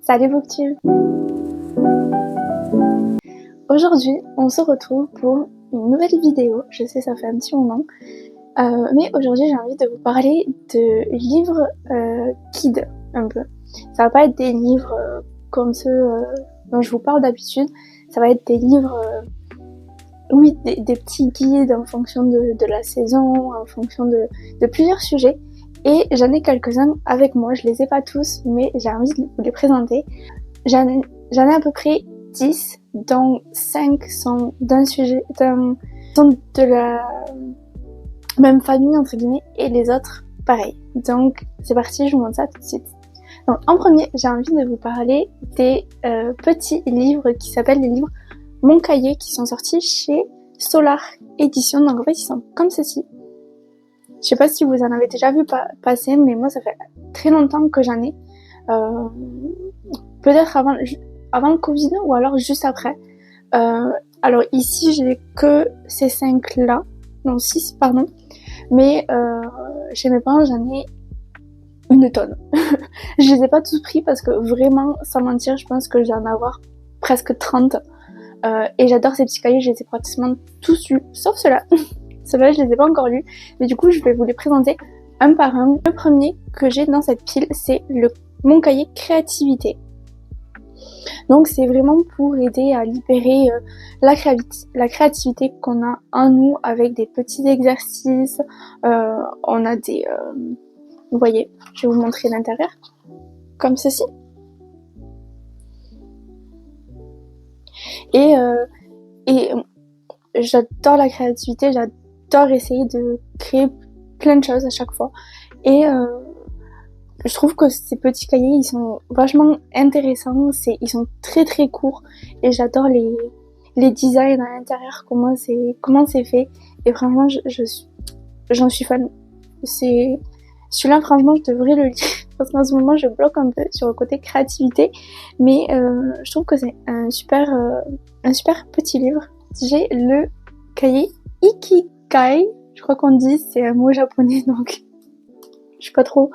Salut Booktube! Aujourd'hui, on se retrouve pour une nouvelle vidéo. Je sais, ça fait un petit moment. Mais aujourd'hui, j'ai envie de vous parler de livres kids, un peu. Ça va pas être des livres comme ceux dont je vous parle d'habitude. Ça va être des livres, oui, des petits guides en fonction de la saison, en fonction de plusieurs sujets. Et j'en ai quelques-uns avec moi. Je les ai pas tous, mais j'ai envie de vous les présenter. J'en ai à peu près 10, dont 5 sont d'un sujet, sont de la même famille entre guillemets, et les autres pareil. Donc c'est parti, je vous montre ça tout de suite. Donc en premier, j'ai envie de vous parler des petits livres qui s'appellent les livres Mon Cahier, qui sont sortis chez Solar Édition. Donc en fait ils sont comme ceci. Je sais pas si vous en avez déjà vu passer, mais moi ça fait très longtemps que j'en ai. Peut-être avant le Covid ou alors juste après. Alors ici j'ai que ces 5 là, non 6 pardon, mais chez mes parents j'en ai une tonne. Je les ai pas tous pris parce que vraiment, sans mentir, je pense que je vais en avoir presque 30. Et j'adore ces petits cahiers, je les ai pratiquement tous lus, sauf ceux-là. Ceux-là je les ai pas encore lus, mais du coup je vais vous les présenter un par un. Le premier que j'ai dans cette pile, c'est Mon Cahier Créativité. Donc c'est vraiment pour aider à libérer la créativité qu'on a en nous avec des petits exercices. On a des... vous voyez, je vais vous montrer l'intérieur, comme ceci. Et j'adore la créativité, j'adore essayer de créer plein de choses à chaque fois. Et je trouve que ces petits cahiers, ils sont vachement intéressants, ils sont très très courts et j'adore les designs à l'intérieur, comment c'est fait. Et franchement, j'en suis fan. Celui-là, franchement, je devrais le lire parce qu'en ce moment, je bloque un peu sur le côté créativité, mais je trouve que c'est un super petit livre. J'ai le cahier Ikigai, je crois qu'on dit, c'est un mot japonais, donc je sais pas trop.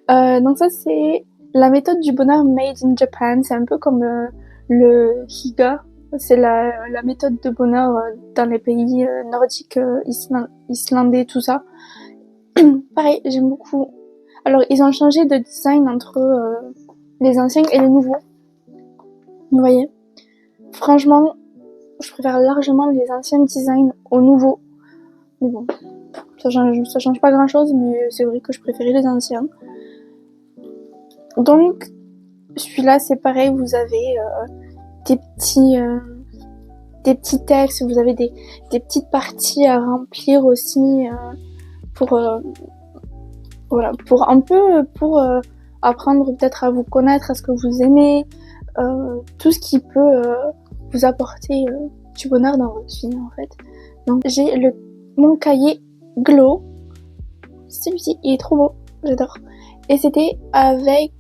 Donc ça, c'est la méthode du bonheur made in Japan. C'est un peu comme le Higa. C'est la méthode de bonheur dans les pays nordiques, islandais, tout ça. Pareil, j'aime beaucoup. Alors, ils ont changé de design entre les anciens et les nouveaux. Vous voyez? Franchement, je préfère largement les anciens designs aux nouveaux. Mais bon, ça change pas grand chose, mais c'est vrai que je préférais les anciens. Donc, celui-là, c'est pareil, vous avez des petits textes, vous avez des petites parties à remplir aussi pour apprendre peut-être à vous connaître, à ce que vous aimez, tout ce qui peut vous apporter du bonheur dans votre vie en fait. Donc j'ai mon cahier Glow, celui-ci il est trop beau, j'adore. Et c'était avec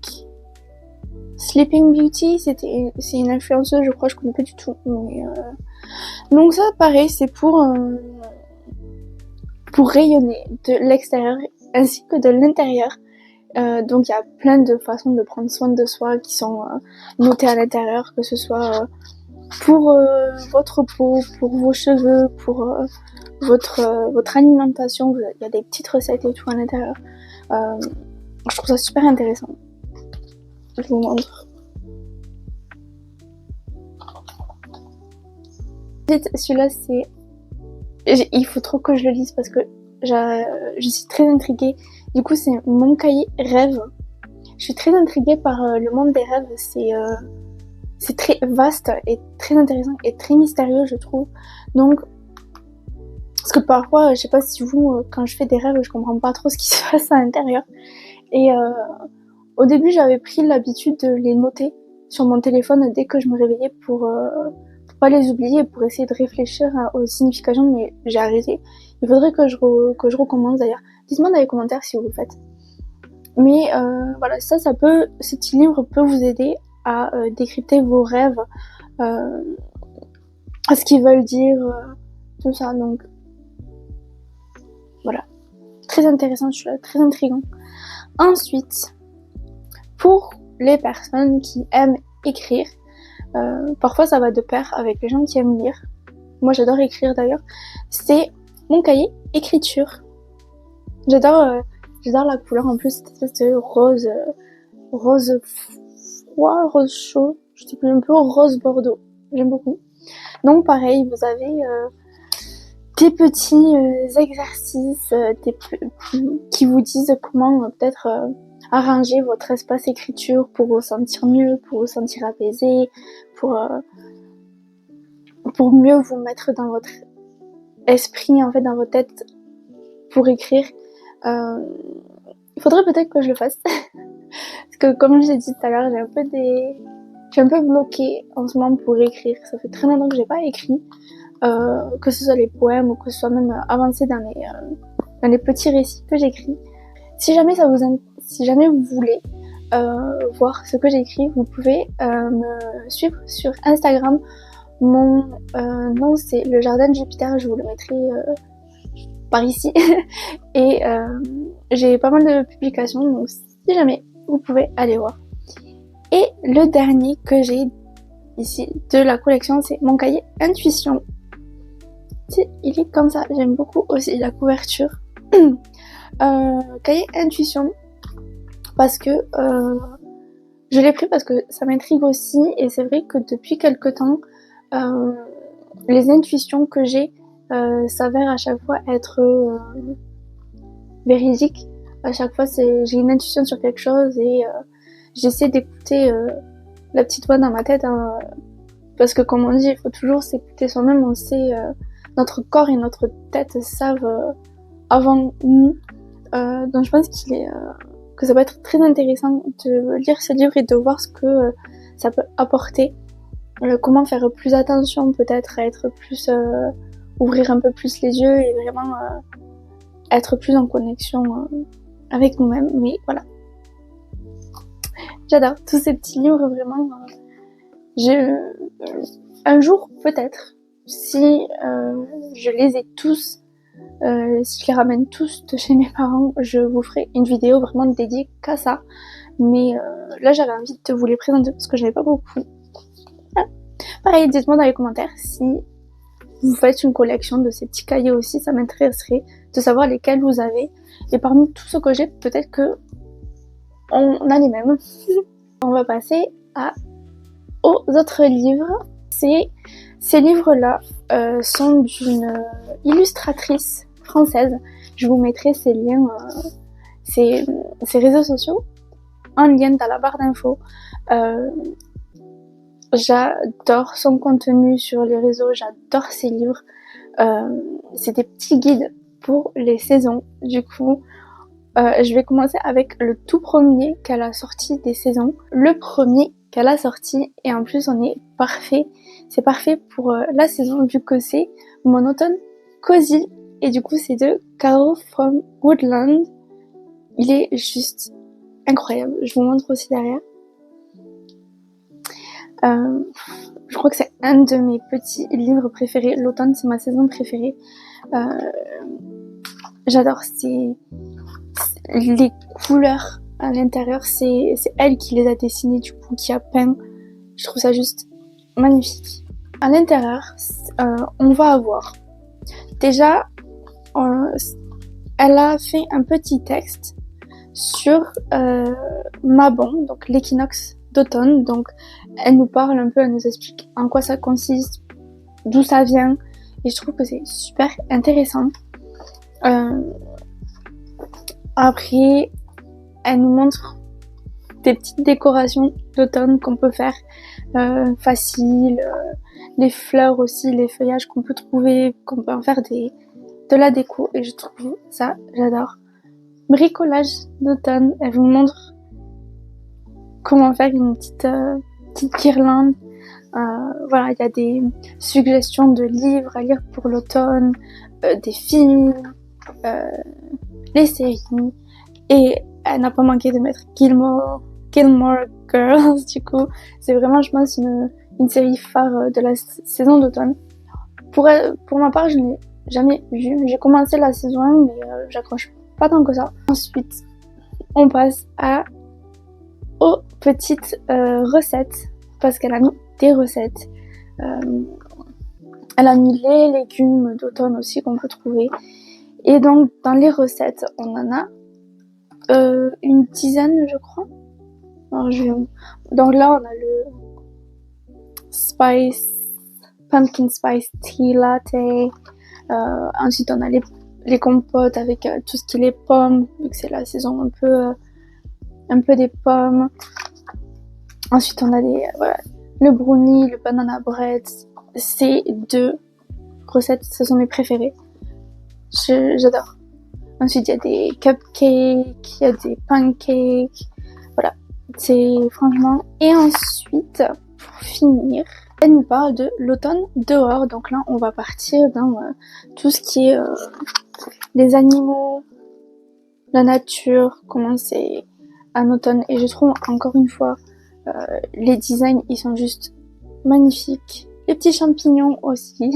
Sleeping Beauty, c'est une influenceuse, je crois, je connais pas du tout. Mais, donc ça, pareil, c'est pour rayonner de l'extérieur ainsi que de l'intérieur. Donc il y a plein de façons de prendre soin de soi qui sont notées à l'intérieur, que ce soit pour votre peau, pour vos cheveux, pour votre alimentation. Il y a des petites recettes et tout à l'intérieur. Je trouve ça super intéressant. Je vous montre. Celui-là, il faut trop que je le lise parce que je suis très intriguée. Du coup, c'est Mon Cahier Rêve. Je suis très intriguée par le monde des rêves. C'est très vaste et très intéressant et très mystérieux, je trouve. Donc, parce que parfois, je sais pas si vous, quand je fais des rêves, je comprends pas trop ce qui se passe à l'intérieur. Et au début, j'avais pris l'habitude de les noter sur mon téléphone dès que je me réveillais pour pas les oublier, pour essayer de réfléchir aux significations, mais j'ai arrêté. Il faudrait que je recommence d'ailleurs. Dites-moi dans les commentaires si vous le faites. Mais voilà, ce petit livre peut vous aider à décrypter vos rêves, à ce qu'ils veulent dire, tout ça. Donc voilà, très intéressant, je suis là, très intriguant. Ensuite, pour les personnes qui aiment écrire. Parfois ça va de pair avec les gens qui aiment lire. Moi j'adore écrire d'ailleurs. C'est mon cahier écriture. J'adore la couleur en plus, cette espèce de rose froid, rose chaud, je sais plus, un peu rose bordeaux. J'aime beaucoup. Donc pareil, vous avez des petits exercices qui vous disent comment peut-être arranger votre espace écriture pour vous sentir mieux, pour vous sentir apaisé, pour mieux vous mettre dans votre esprit, en fait, dans votre tête pour écrire. Il faudrait peut-être que je le fasse. Parce que comme je l'ai dit tout à l'heure, je suis un peu bloquée en ce moment pour écrire. Ça fait très longtemps que j'ai pas écrit. Que ce soit les poèmes ou que ce soit même avancé dans les petits récits que j'écris. Si jamais vous voulez voir ce que j'écris, vous pouvez me suivre sur Instagram. Mon nom c'est le Jardin de Jupiter, je vous le mettrai par ici. Et j'ai pas mal de publications, donc si jamais vous pouvez aller voir. Et le dernier que j'ai ici de la collection, c'est mon cahier Intuition. Il est comme ça, j'aime beaucoup aussi la couverture. Cahier Intuition, parce que je l'ai pris parce que ça m'intrigue aussi, et c'est vrai que depuis quelques temps, les intuitions que j'ai s'avèrent à chaque fois être véridiques. À chaque fois, j'ai une intuition sur quelque chose et j'essaie d'écouter la petite voix dans ma tête, hein, parce que comme on dit, il faut toujours s'écouter soi-même. On sait, notre corps et notre tête savent avant nous. Donc je pense que ça peut être très intéressant de lire ce livre et de voir ce que ça peut apporter. Comment faire plus attention peut-être à être plus... ouvrir un peu plus les yeux et vraiment être plus en connexion avec nous-mêmes. Mais voilà. J'adore tous ces petits livres, vraiment. Un jour, peut-être, si je les ai tous, si je les ramène tous de chez mes parents, je vous ferai une vidéo vraiment dédiée qu'à ça. Mais là, j'avais envie de vous les présenter parce que j'avais pas beaucoup. Voilà. Pareil, dites-moi dans les commentaires si vous faites une collection de ces petits cahiers aussi, ça m'intéresserait de savoir lesquels vous avez. Et parmi tous ceux que j'ai, peut-être que on a les mêmes. On va passer aux autres livres. Ces livres-là sont d'une illustratrice française. Je vous mettrai ses liens, ses réseaux sociaux en lien dans la barre d'infos. J'adore son contenu sur les réseaux, j'adore ses livres. C'est des petits guides pour les saisons. Du coup, je vais commencer avec le tout premier qu'elle a sorti des saisons. Le premier qu'elle a sorti, et en plus on est parfait. C'est parfait pour la saison vu que c'est mon automne cosy. Et du coup c'est de Carol from Woodland. Il est juste incroyable. Je vous montre aussi derrière. Je crois que c'est un de mes petits livres préférés. L'automne, c'est ma saison préférée. J'adore les couleurs à l'intérieur. C'est elle qui les a dessinées, du coup, qui a peint. Je trouve ça juste magnifique. À l'intérieur, on va avoir... Déjà, elle a fait un petit texte sur Mabon, donc l'équinoxe d'automne. Donc elle nous parle un peu, elle nous explique en quoi ça consiste, d'où ça vient, et je trouve que c'est super intéressant. Après, elle nous montre des petites décorations d'automne qu'on peut faire faciles, les fleurs aussi, les feuillages qu'on peut trouver, qu'on peut en faire de la déco, et je trouve ça, j'adore. Bricolage d'automne, elle vous montre comment faire une petite guirlande. Voilà, il y a des suggestions de livres à lire pour l'automne, des films, les séries, et elle n'a pas manqué de mettre Gilmore Girls. Du coup, c'est vraiment, je pense, une série phare de la saison d'automne. Pour ma part, je n'ai jamais vu. J'ai commencé la saison 1, mais j'accroche pas tant que ça. Ensuite, on passe aux petites recettes, parce qu'elle a mis des recettes. Elle a mis les légumes d'automne aussi qu'on peut trouver. Et donc dans les recettes, on en a une dizaine, je crois. Alors, donc là, on a le pumpkin spice tea latte. Ensuite, on a les compotes avec tout ce qui est les pommes, vu que c'est la saison un peu des pommes. Ensuite, on a le brownie, le banana bread. Ces deux recettes, ce sont mes préférées. J'adore. Ensuite, il y a des cupcakes, il y a des pancakes. Voilà, c'est franchement... Et ensuite, pour finir, elle nous parle de l'automne dehors. Donc là, on va partir dans tout ce qui est les animaux, la nature, comment c'est en automne. Et je trouve, encore une fois, les designs, ils sont juste magnifiques. Les petits champignons aussi.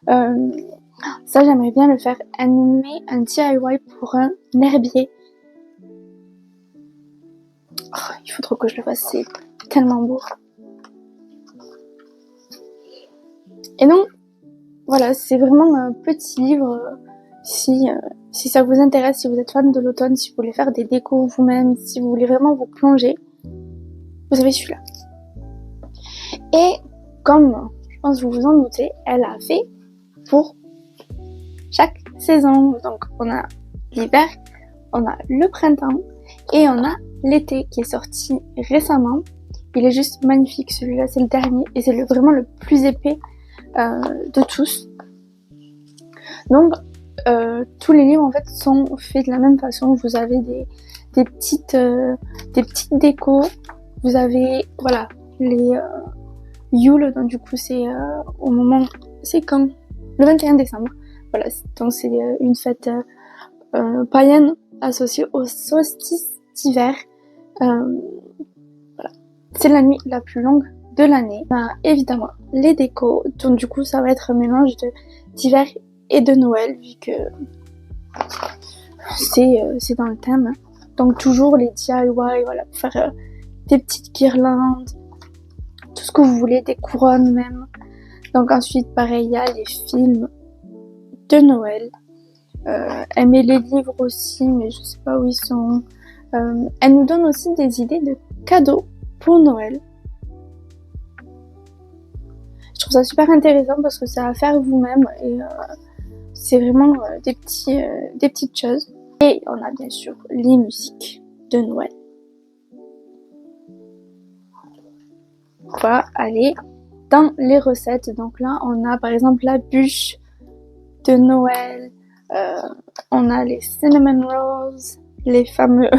Ça, j'aimerais bien le faire. Elle nous met un DIY pour un herbier. Oh, il faut trop que je le fasse, c'est tellement beau. Et donc, voilà, c'est vraiment un petit livre. Si ça vous intéresse, si vous êtes fan de l'automne, si vous voulez faire des décos vous-même, si vous voulez vraiment vous plonger, vous avez celui-là. Et comme je pense que vous vous en doutez, elle a fait pour chaque saison. Donc on a l'hiver, on a le printemps et on a l'été qui est sorti récemment. Il est juste magnifique, celui-là c'est le dernier et c'est vraiment le plus épais de tous. Donc tous les livres en fait sont faits de la même façon. Vous avez des petites décos. Vous avez voilà les Yule, donc du coup c'est au moment, c'est quand le 21 décembre. Voilà, donc c'est une fête païenne associée au solstice d'hiver. Voilà, c'est la nuit la plus longue de l'année. On a évidemment les décos, donc du coup ça va être un mélange d'hiver et de Noël vu que c'est dans le thème. Donc toujours les DIY, voilà, pour faire des petites guirlandes, tout ce que vous voulez, des couronnes même. Donc ensuite pareil, il y a les films de Noël. Elle met les livres aussi, mais je sais pas où ils sont. Elle nous donne aussi des idées de cadeaux pour Noël. Je trouve ça super intéressant parce que c'est à faire vous-même et c'est vraiment des petites choses. Et on a bien sûr les musiques de Noël. On va aller dans les recettes. Donc là, on a par exemple la bûche de Noël. On a les cinnamon rolls, les fameux.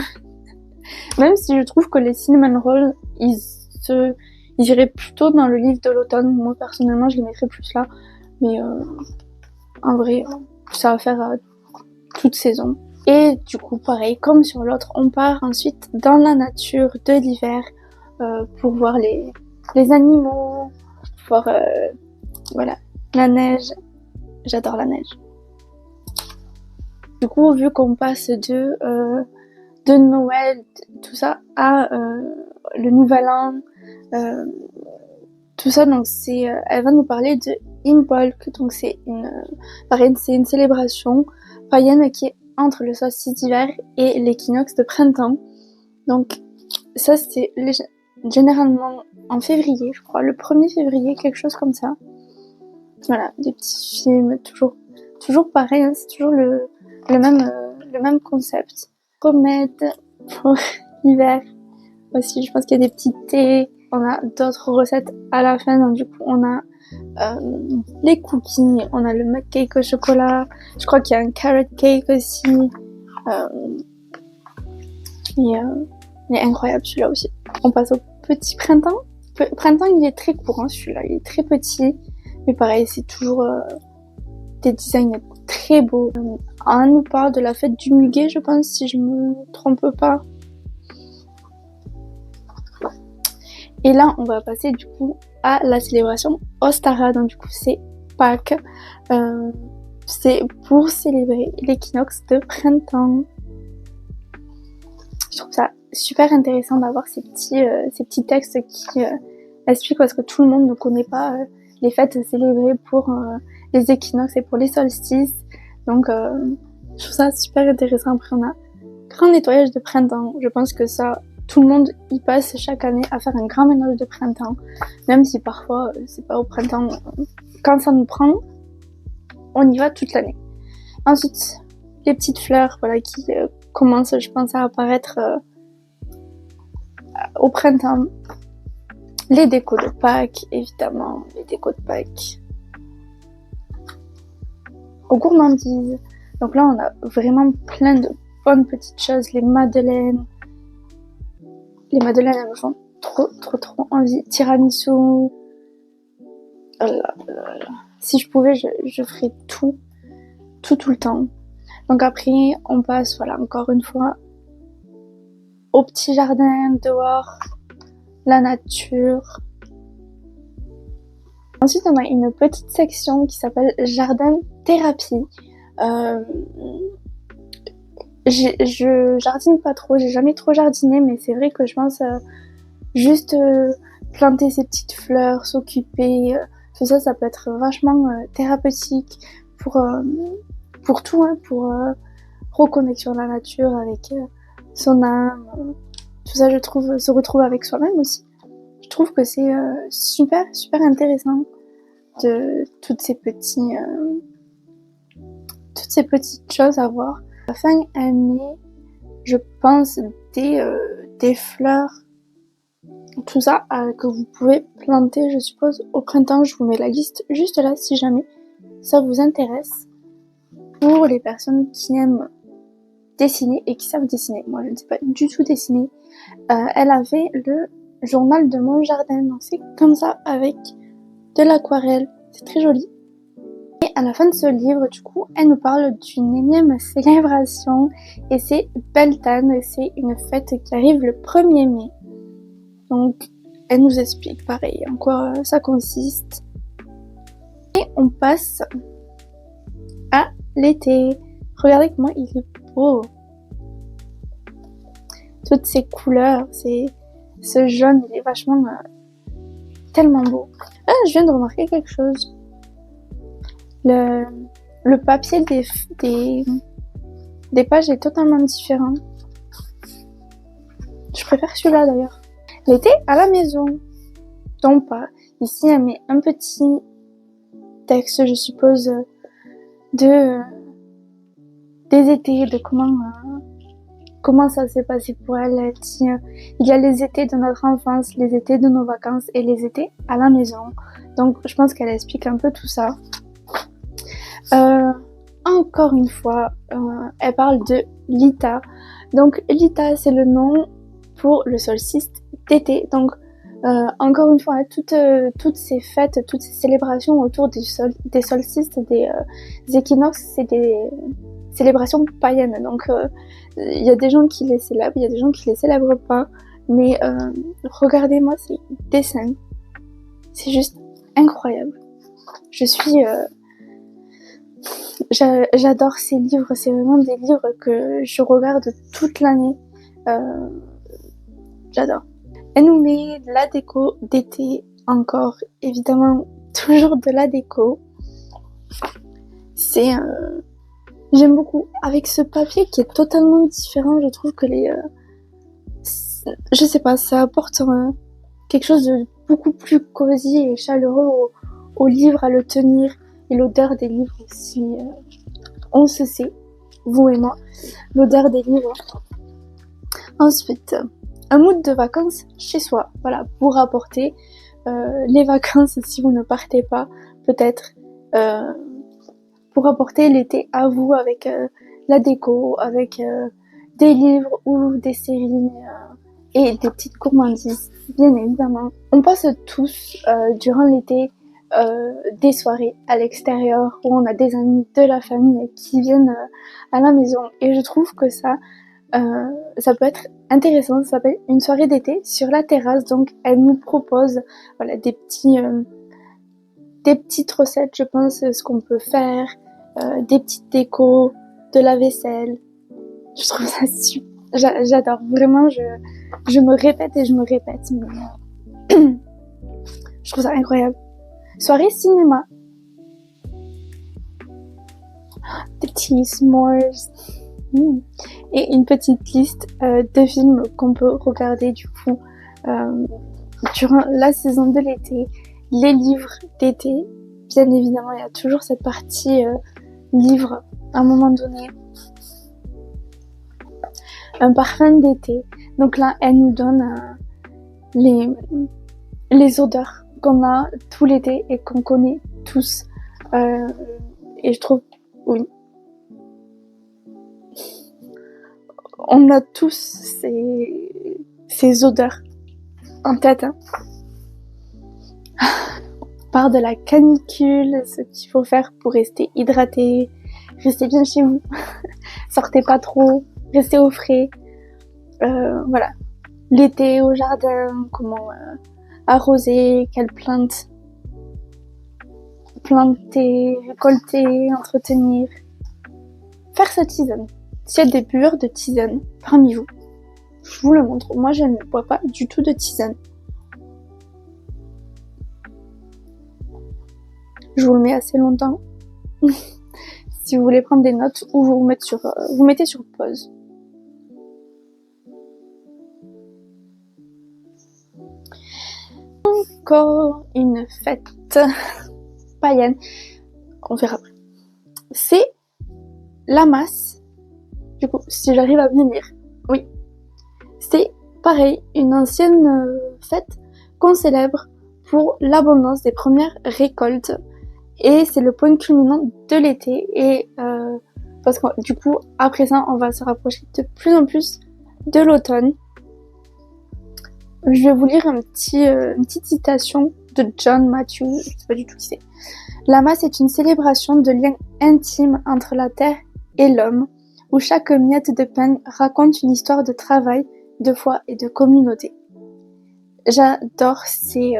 Même si je trouve que les cinnamon rolls, ils iraient plutôt dans le livre de l'automne. Moi personnellement, je les mettrais plus là. Mais en vrai, ça va faire toute saison. Et du coup, pareil, comme sur l'autre, on part ensuite dans la nature de l'hiver pour voir les animaux, voir voilà, la neige. J'adore la neige. Du coup, vu qu'on passe de Noël, tout ça, à le Nouvel An, tout ça, donc elle va nous parler de Imbolc. Donc c'est une célébration païenne qui est entre le solstice d'hiver et l'équinoxe de printemps. Donc ça c'est généralement en février, je crois, le 1er février, quelque chose comme ça. Voilà, des petits films, toujours pareil, hein, c'est toujours le même concept. Remède pour l'hiver aussi, je pense qu'il y a des petits thés. On a d'autres recettes à la fin, donc du coup on a les cookies, on a le mug cake au chocolat, je crois qu'il y a un carrot cake aussi. Il est incroyable celui-là aussi. On passe au petit printemps. Printemps il est très court, hein, celui-là, il est très petit, mais pareil c'est toujours des designs très beaux. On nous parle de la fête du muguet, je pense, si je me trompe pas. Et là, on va passer du coup à la célébration Ostara. Donc du coup, c'est Pâques. C'est pour célébrer l'équinoxe de printemps. Je trouve ça super intéressant d'avoir ces petits textes qui expliquent, parce que tout le monde ne connaît pas les fêtes célébrées pour les équinoxes et pour les solstices. Donc je trouve ça super intéressant. Après on a grand nettoyage de printemps. Je pense que ça, tout le monde y passe chaque année à faire un grand ménage de printemps, même si parfois c'est pas au printemps. Quand ça nous prend, on y va toute l'année. Ensuite, les petites fleurs, voilà, qui commencent, je pense, à apparaître au printemps. Les décos de Pâques, évidemment, les décos de Pâques. Aux gourmandises. Donc là, on a vraiment plein de bonnes petites choses. Les madeleines, elles me font trop envie. Tiramisu. Oh là là là. Si je pouvais, je ferais tout le temps. Donc après, on passe, voilà, encore une fois, au petit jardin, dehors, la nature. Ensuite, on a une petite section qui s'appelle jardin thérapie. Je jardine pas trop, j'ai jamais trop jardiné, mais c'est vrai que je pense juste planter ces petites fleurs, s'occuper, tout ça, ça peut être vachement thérapeutique pour tout, hein, pour reconnexion à la nature avec son âme, tout ça, je trouve, se retrouve avec soi-même aussi. Je trouve que c'est super intéressant de toutes ces petites choses à voir. À la fin mai, je pense des fleurs, tout ça que vous pouvez planter, je suppose, au printemps. Je vous mets la liste juste là si jamais ça vous intéresse. Pour les personnes qui aiment dessiner et qui savent dessiner, moi je ne sais pas du tout dessiner, elle avait le journal de mon jardin, donc c'est comme ça avec de l'aquarelle, c'est très joli. Et à la fin de ce livre, du coup, elle nous parle d'une énième célébration, et c'est Beltane, c'est une fête qui arrive le 1er mai. Donc elle nous explique pareil en quoi ça consiste. Et on passe à l'été. Regardez comment il est beau. Toutes ces couleurs, ce jaune, il est vachement tellement beau. Ah, je viens de remarquer quelque chose. Le papier des pages est totalement différent. Je préfère celui-là d'ailleurs. L'été à la maison. Donc pas. Ici, elle met un petit texte, je suppose, des étés, de comment ça s'est passé pour elle. Elle dit, il y a les étés de notre enfance, les étés de nos vacances et les étés à la maison. Donc je pense qu'elle explique un peu tout ça. Encore une fois, elle parle de l'Ita. Donc l'Ita, c'est le nom pour le solstice d'été. Donc encore une fois, toutes ces fêtes, toutes ces célébrations autour des solstices, des équinoxes, c'est des célébrations païennes. Donc il y a des gens qui les célèbrent, il y a des gens qui les célèbrent pas. Mais regardez-moi ces dessins, c'est juste incroyable. J'adore ces livres, c'est vraiment des livres que je regarde toute l'année. J'adore. Elle nous met de la déco d'été, encore, évidemment, toujours de la déco. J'aime beaucoup. Avec ce papier qui est totalement différent, je trouve que je sais pas, ça apporte quelque chose de beaucoup plus cosy et chaleureux au livre, à le tenir. Et l'odeur des livres aussi, on se sait, vous et moi, l'odeur des livres. Ensuite, un mood de vacances chez soi, voilà, pour apporter les vacances si vous ne partez pas, peut-être, pour apporter l'été à vous avec la déco, avec des livres ou des séries et des petites gourmandises, bien évidemment. On passe tous durant l'été des soirées à l'extérieur où on a des amis de la famille qui viennent à la maison, et je trouve que ça peut être intéressant. Ça s'appelle une soirée d'été sur la terrasse. Donc elle nous propose, voilà, des petites recettes, je pense, ce qu'on peut faire, des petites décos, de la vaisselle. Je trouve ça J'adore, vraiment, je me répète et je me répète, mais je trouve ça incroyable. Soirée cinéma. Des petits s'mores. Et une petite liste de films qu'on peut regarder du coup durant la saison de l'été. Les livres d'été. Bien évidemment, il y a toujours cette partie livre à un moment donné. Un parfum d'été. Donc là, elle nous donne les odeurs qu'on a tout l'été et qu'on connaît tous. Et je trouve, oui, on a tous ces odeurs en tête. Hein. On part de la canicule, ce qu'il faut faire pour rester hydraté, rester bien chez vous, sortez pas trop, restez au frais. Voilà, l'été au jardin, comment arroser, quelles plantes planter, récolter, entretenir. Faire sa tisane. S'il y a des buveurs de tisane parmi vous, je vous le montre. Moi, je ne bois pas du tout de tisane. Je vous le mets assez longtemps. Si vous voulez prendre des notes ou vous mettez sur pause. Encore une fête païenne. On verra après. C'est la masse. Du coup, si j'arrive à bien lire. Oui. C'est pareil, une ancienne fête qu'on célèbre pour l'abondance des premières récoltes. Et c'est le point culminant de l'été. Et parce que du coup, à présent, on va se rapprocher de plus en plus de l'automne. Je vais vous lire une petite citation de John Matthews, je sais pas du tout qui c'est. La masse est une célébration de liens intimes entre la terre et l'homme, où chaque miette de pain raconte une histoire de travail, de foi et de communauté. J'adore ces...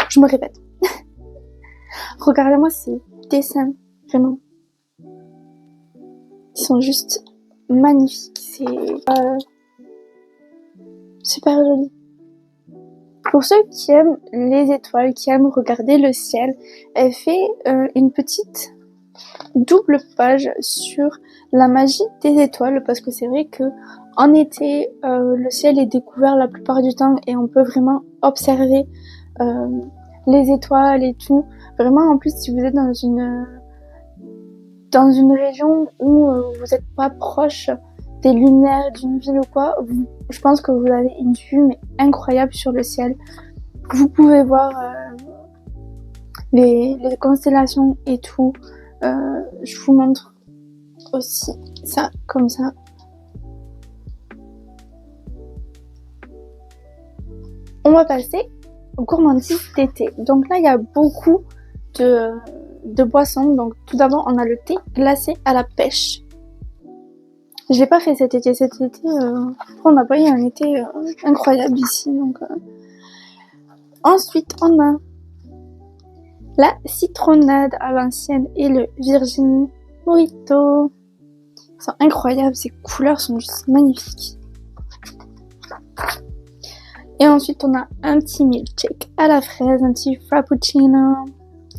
Je me répète. Regardez-moi ces dessins, vraiment. Ils sont juste magnifiques. C'est super joli. Pour ceux qui aiment les étoiles, qui aiment regarder le ciel, elle fait une petite double page sur la magie des étoiles, parce que c'est vrai que en été, le ciel est découvert la plupart du temps et on peut vraiment observer les étoiles et tout. Vraiment, en plus, si vous êtes dans une région où vous n'êtes pas proche des lumières d'une ville ou quoi, je pense que vous avez une vue mais incroyable sur le ciel. Vous pouvez voir les constellations et tout. Je vous montre aussi ça, comme ça. On va passer aux gourmandises d'été. Donc là, il y a beaucoup de boissons. Donc tout d'abord, on a le thé glacé à la pêche. Je l'ai pas fait cet été. Cet été, on n'a pas eu un été incroyable ici. Donc, ensuite, on a la citronnade à l'ancienne et le Virgin Mojito. Ils sont incroyables. Ces couleurs sont juste magnifiques. Et ensuite, on a un petit milkshake à la fraise, un petit frappuccino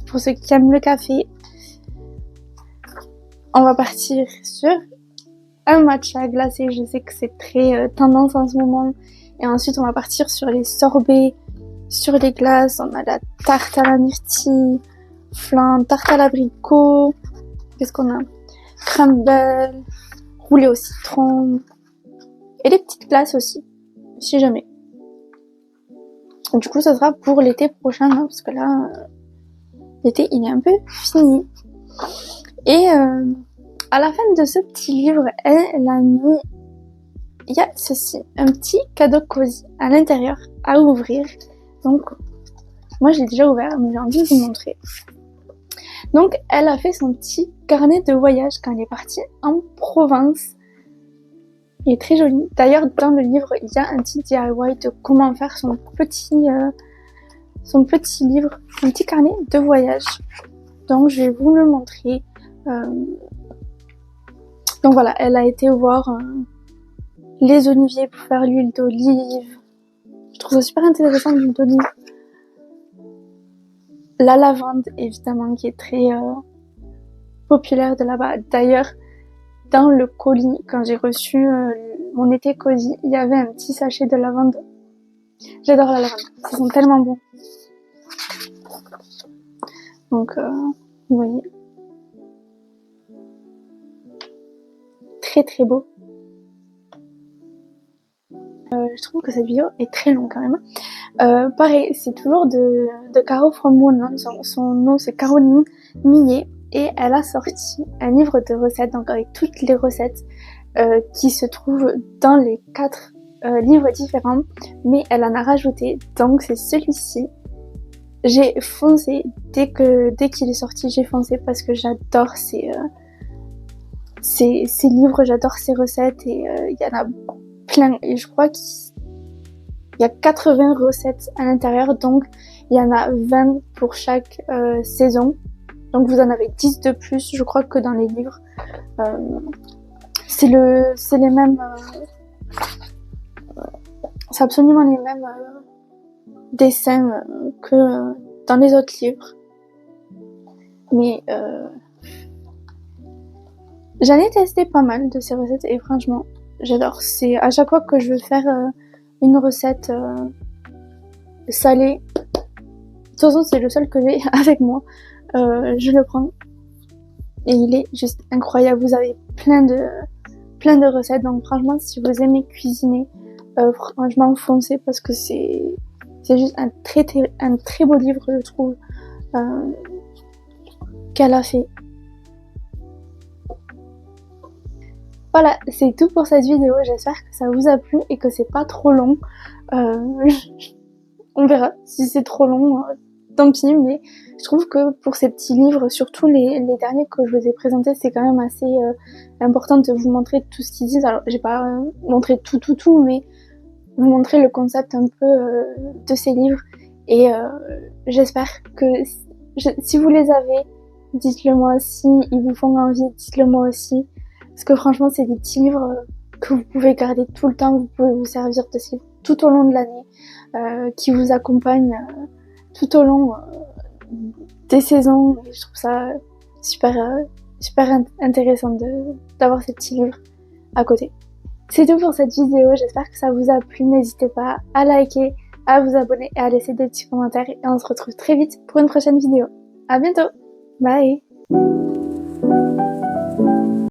pour ceux qui aiment le café. On va partir sur un matcha glacé, je sais que c'est très tendance en ce moment. Et ensuite, on va partir sur les sorbets, sur les glaces. On a la tarte à la myrtille, flan, tarte à l'abricot. Qu'est-ce qu'on a? Crumble, roulé au citron. Et les petites glaces aussi, si jamais. Du coup, ça sera pour l'été prochain, hein, parce que là, l'été, il est un peu fini. Et à la fin de ce petit livre, elle a mis... Il y a ceci, un petit cadeau cosy à l'intérieur à ouvrir. Donc, moi, je l'ai déjà ouvert, mais j'ai envie de vous montrer. Donc, elle a fait son petit carnet de voyage quand elle est partie en Provence. Il est très joli. D'ailleurs, dans le livre, il y a un petit DIY de comment faire son petit livre, son petit carnet de voyage. Donc, je vais vous le montrer. Donc voilà, elle a été voir les oliviers pour faire l'huile d'olive. Je trouve ça super intéressant, l'huile d'olive. La lavande, évidemment, qui est très populaire de là-bas. D'ailleurs, dans le colis, quand j'ai reçu mon été cosy, il y avait un petit sachet de lavande. J'adore la lavande, ils sont tellement bons. Donc, vous voyez. Très très beau. Je trouve que cette vidéo est très longue quand même. Pareil, c'est toujours de Caro From Moonland. Son nom c'est Caroline Millet et elle a sorti un livre de recettes, donc avec toutes les recettes qui se trouvent dans les 4 livres différents, mais elle en a rajouté, donc c'est celui-ci. J'ai foncé dès qu'il est sorti, j'ai foncé parce que j'adore ces livres, j'adore ces recettes et il y en a plein et je crois qu'il y a 80 recettes à l'intérieur, donc il y en a 20 pour chaque saison. Donc vous en avez 10 de plus, je crois, que dans les livres. C'est les mêmes... c'est absolument les mêmes dessins que dans les autres livres. Mais j'en ai testé pas mal de ces recettes et franchement, j'adore. C'est à chaque fois que je veux faire une recette salée. De toute façon, c'est le seul que j'ai avec moi. Je le prends. Et il est juste incroyable. Vous avez plein de recettes. Donc franchement, si vous aimez cuisiner, franchement, foncez parce que c'est juste un très beau livre, je trouve, qu'elle a fait. Voilà, c'est tout pour cette vidéo. J'espère que ça vous a plu et que c'est pas trop long. On verra si c'est trop long, tant pis, mais je trouve que pour ces petits livres, surtout les derniers que je vous ai présentés, c'est quand même assez important de vous montrer tout ce qu'ils disent. Alors, j'ai pas montré tout, mais vous montrer le concept un peu de ces livres. Et j'espère que si vous les avez, dites-le moi aussi. Ils vous font envie, dites-le moi aussi. Parce que franchement, c'est des petits livres que vous pouvez garder tout le temps, vous pouvez vous servir de ces livres tout au long de l'année, qui vous accompagnent tout au long des saisons. Et je trouve ça super intéressant d'avoir ces petits livres à côté. C'est tout pour cette vidéo, j'espère que ça vous a plu. N'hésitez pas à liker, à vous abonner et à laisser des petits commentaires. Et on se retrouve très vite pour une prochaine vidéo. À bientôt, bye.